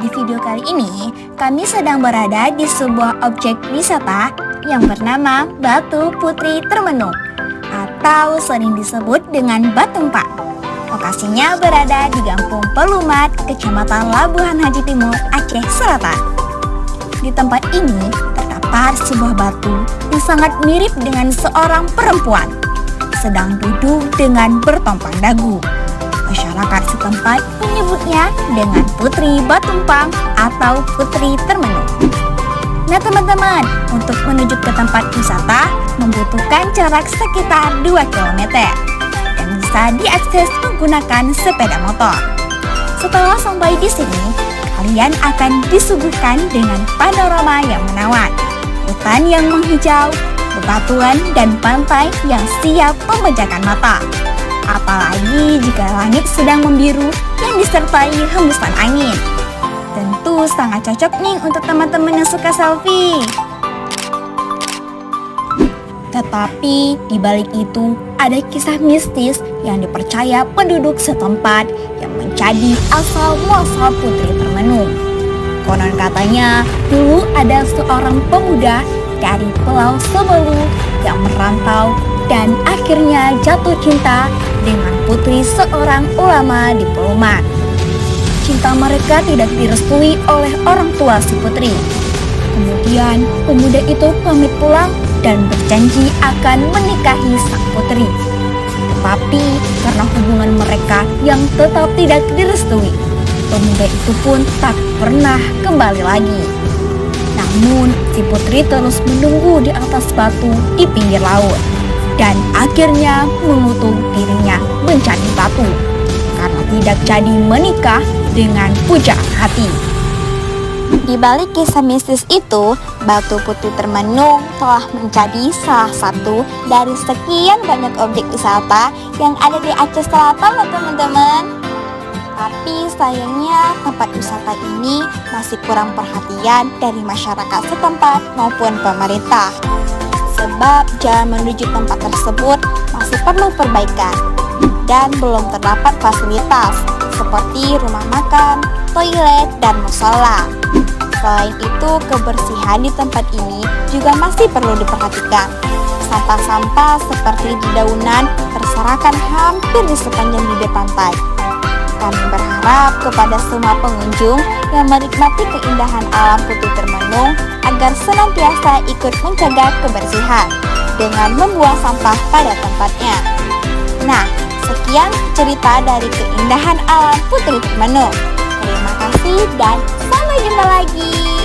Di video kali ini, kami sedang berada di sebuah objek wisata yang bernama Batu Putri Termenung atau sering disebut dengan Batumpak. Lokasinya berada di Kampung Pelumat, Kecamatan Labuhan Haji Timur, Aceh Selatan. Di tempat ini terdapat sebuah batu yang sangat mirip dengan seorang perempuan sedang duduk dengan bertompang dagu. Masyarakat setempat menyebutnya dengan Putri Batumpak atau Putri Termenung. Nah teman-teman, untuk menuju ke tempat wisata membutuhkan jarak sekitar 2 km dan bisa diakses menggunakan sepeda motor. Setelah sampai di sini, kalian akan disuguhkan dengan panorama yang menawan, hutan yang menghijau, bebatuan dan pantai yang siap memanjakan mata. Apalagi jika langit sedang membiru yang disertai hembusan angin. Tentu sangat cocok nih untuk teman-teman yang suka selfie. Tetapi di balik itu ada kisah mistis yang dipercaya penduduk setempat yang menjadi asal muasal Putri Termenung. Konon katanya dulu ada seorang pemuda dari Pulau Sebelu yang merantau dan akhirnya jatuh cinta dengan putri seorang ulama di Pelumat. Cinta mereka tidak direstui oleh orang tua si putri. Kemudian pemuda itu pamit pulang dan berjanji akan menikahi sang putri. Tetapi karena hubungan mereka yang tetap tidak direstui, pemuda itu pun tak pernah kembali lagi. Namun si putri terus menunggu di atas batu di pinggir laut dan akhirnya mengutuk dirinya menjadi batu karena tidak jadi menikah dengan pujaan hati. Di balik kisah mistis itu, Batu Putri Termenung telah menjadi salah satu dari sekian banyak objek wisata yang ada di Aceh Selatan loh teman-teman. Tapi sayangnya tempat wisata ini masih kurang perhatian dari masyarakat setempat maupun pemerintah. Sebab jalan menuju tempat tersebut masih perlu perbaikan dan belum terdapat fasilitas seperti rumah makan, toilet, dan musola. Selain itu, kebersihan di tempat ini juga masih perlu diperhatikan. Sampah-sampah seperti dedaunan berserakan hampir di sepanjang bibir pantai. Kami berharap kepada semua pengunjung yang menikmati keindahan alam Putri Termenung agar senantiasa ikut menjaga kebersihan dengan membuang sampah pada tempatnya. Nah, sekian cerita dari keindahan alam Putri Termenung. Terima kasih dan sampai jumpa lagi.